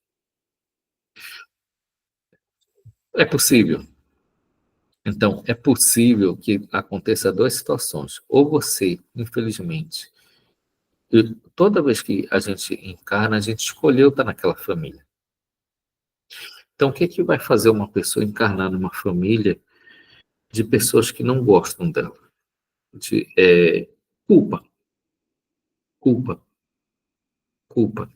É possível. Então, é possível que aconteça duas situações. Ou você, infelizmente, toda vez que a gente encarna, a gente escolheu estar naquela família. Então, o que é que vai fazer uma pessoa encarnar numa família de pessoas que não gostam dela? Culpa, culpa, culpa.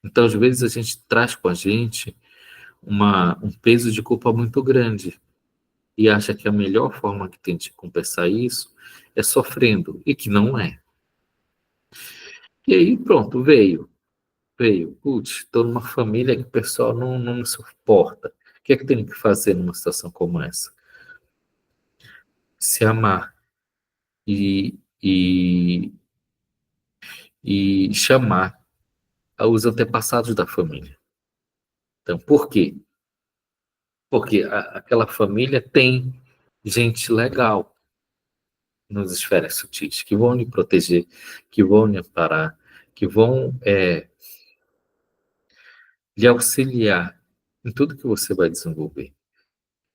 Então, às vezes, a gente traz com a gente um peso de culpa muito grande e acha que a melhor forma que tem de compensar isso é sofrendo, e que não é. E aí, pronto, veio. Putz, estou numa família que o pessoal não me suporta. O que é que tem que fazer numa situação como essa? Se amar e, e, e chamar os antepassados da família. Então, por quê? Porque aquela família tem gente legal nas esferas sutis, que vão lhe proteger, que vão lhe amparar, que vão lhe auxiliar em tudo que você vai desenvolver.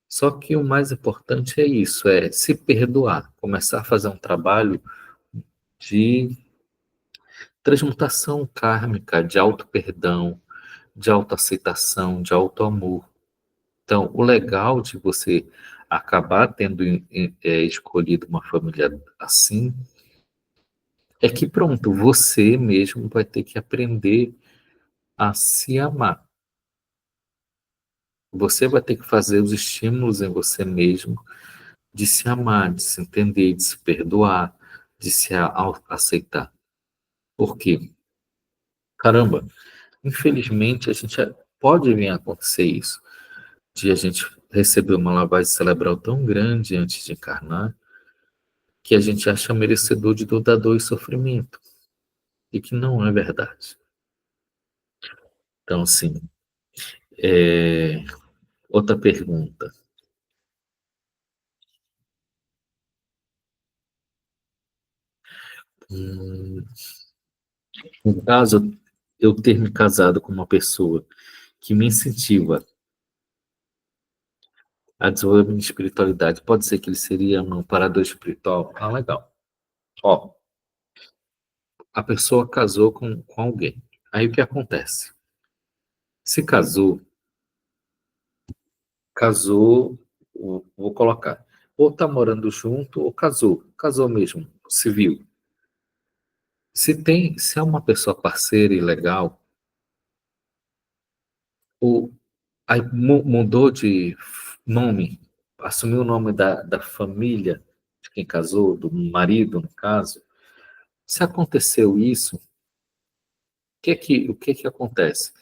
Só que o mais importante é isso, é se perdoar, começar a fazer um trabalho de transmutação kármica, de auto-perdão, de autoaceitação, de auto-amor. Então, o legal de você acabar tendo escolhido uma família assim é que, pronto, você mesmo vai ter que aprender a se amar. Você vai ter que fazer os estímulos em você mesmo de se amar, de se entender, de se perdoar, de se aceitar. Por quê? Caramba, infelizmente a gente pode vir a acontecer isso, de a gente receber uma lavagem cerebral tão grande antes de encarnar, que a gente acha merecedor de toda dor e sofrimento, e que não é verdade. Então, assim, outra pergunta. Hum, no caso, eu ter me casado com uma pessoa que me incentiva a desenvolver minha espiritualidade. Pode ser que ele seria um amparador espiritual. Ah, legal. Ó, a pessoa casou com alguém. Aí o que acontece? Se casou, vou colocar, ou tá morando junto ou casou mesmo, civil. Se é uma pessoa parceira e legal, ou aí mudou de nome, assumiu o nome da família de quem casou, do marido, no caso. Se aconteceu isso, o que que acontece?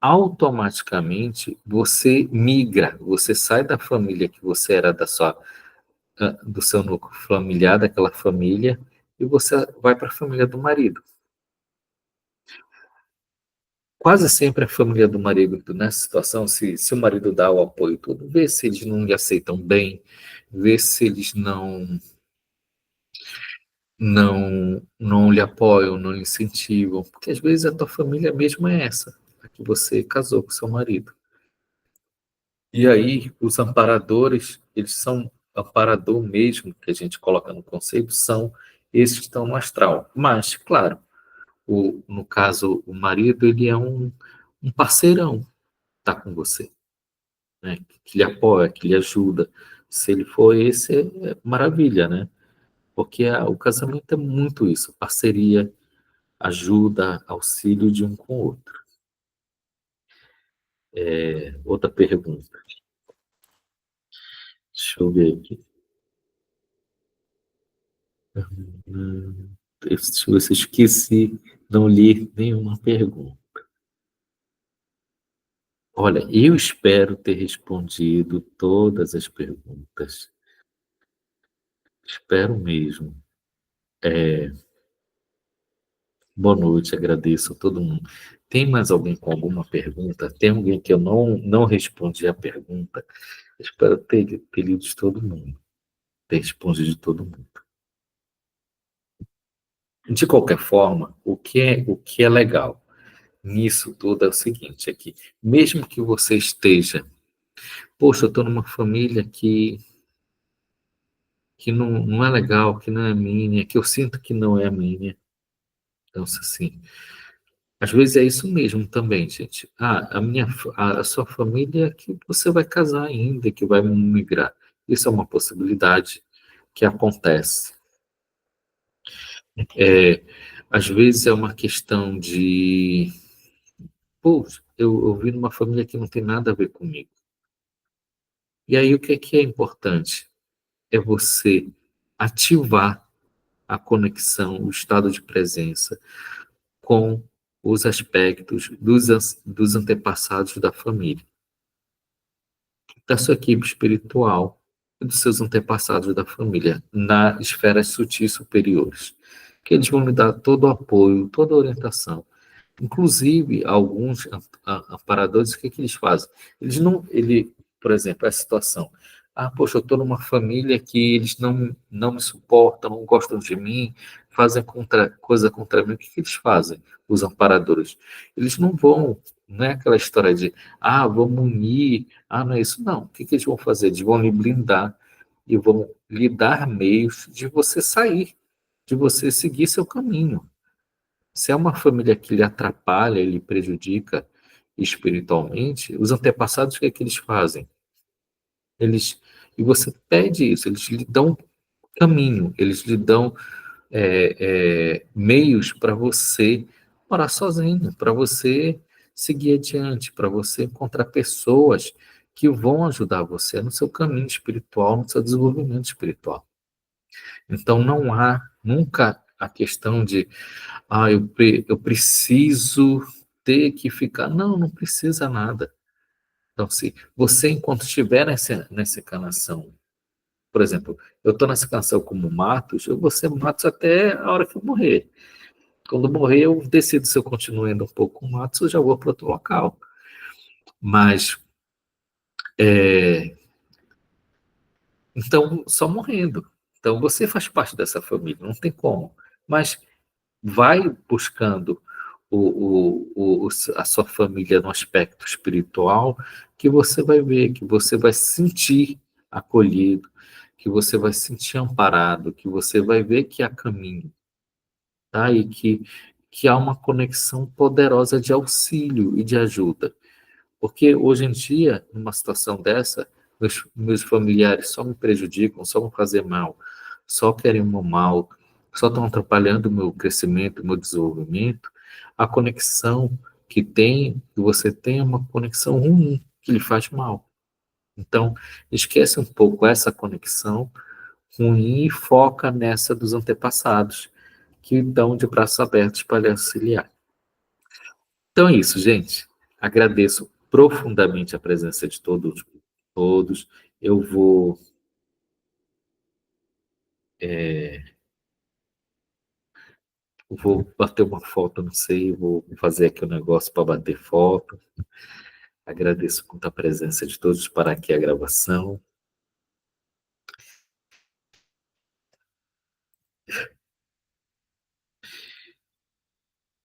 Automaticamente você migra, você sai da família que você era do seu núcleo familiar, daquela família, e você vai para a família do marido. Quase sempre a família do marido, nessa situação, se o marido dá o apoio todo, vê se eles não lhe aceitam bem, vê se eles não lhe apoiam, não lhe incentivam, porque às vezes a tua família mesmo é essa, a que você casou com seu marido. E aí, os amparadores, eles são amparador mesmo, que a gente coloca no conceito, são esses que estão no astral. Mas, claro, no caso, o marido, ele é um parceirão, tá com você, né? Que lhe apoia, que lhe ajuda. Se ele for esse, é maravilha, né? Porque o casamento é muito isso, parceria, ajuda, auxílio de um com o outro. Outra pergunta, deixa eu ver aqui. Deixa eu ver se eu esqueci, não li nenhuma pergunta. Olha, eu espero ter respondido todas as perguntas. Espero mesmo. Boa noite, agradeço a todo mundo. Tem mais alguém com alguma pergunta? Tem alguém que eu não respondi a pergunta? Espero ter lido de todo mundo, ter respondido de todo mundo. De qualquer forma, o que é legal nisso tudo é o seguinte aqui, mesmo que você esteja, poxa, eu estou numa família que não é legal, que não é minha, que eu sinto que não é minha. Então, assim, às vezes é isso mesmo também, gente. A sua família é que você vai casar ainda, que vai migrar. Isso é uma possibilidade que acontece. É, às vezes é uma questão de, pô, eu vim numa família que não tem nada a ver comigo. E aí o que é importante? É você ativar a conexão, o estado de presença com os aspectos dos antepassados da família, da sua equipe espiritual e dos seus antepassados da família, nas esferas sutis superiores, que eles vão lhe dar todo o apoio, toda a orientação. Inclusive, alguns amparadores, o que eles fazem? Eles não, por exemplo, essa situação. Poxa, eu estou numa família que eles não me suportam, não gostam de mim, fazem coisa contra mim. O que eles fazem, os amparadores? Eles não é aquela história de, vamos unir, não é isso. Não. O que eles vão fazer? Eles vão lhe blindar e vão lhe dar meios de você sair, de você seguir seu caminho. Se é uma família que lhe atrapalha, lhe prejudica espiritualmente, os antepassados, o que eles fazem? E você pede isso, eles lhe dão caminho, eles lhe dão meios para você morar sozinho, para você seguir adiante, para você encontrar pessoas que vão ajudar você no seu caminho espiritual, no seu desenvolvimento espiritual. Então, não há nunca a questão de eu preciso ter que ficar. Não, não precisa nada. Então, se você, enquanto estiver nessa encarnação, por exemplo, eu estou nessa encarnação como Matos, eu vou ser Matos até a hora que eu morrer. Quando eu morrer, eu decido se eu continuo indo um pouco com Matos ou já vou para outro local. Mas, então, só morrendo. Então, você faz parte dessa família, não tem como. Mas vai buscando a sua família no aspecto espiritual, que você vai ver, que você vai se sentir acolhido, que você vai se sentir amparado, que você vai ver que há caminho, tá? E que há uma conexão poderosa de auxílio e de ajuda. Porque hoje em dia, numa situação dessa, meus familiares só me prejudicam, só vão fazer mal, só querem o meu mal, só estão atrapalhando o meu crescimento, o meu desenvolvimento. A conexão que você tem, é uma conexão ruim, que lhe faz mal. Então, esquece um pouco essa conexão ruim e foca nessa dos antepassados, que dão de braços abertos para lhe auxiliar. Então é isso, gente. Agradeço profundamente a presença de todos. Eu vou bater uma foto, não sei, vou fazer aqui um negócio para bater foto. Agradeço muito a presença de todos para aqui a gravação.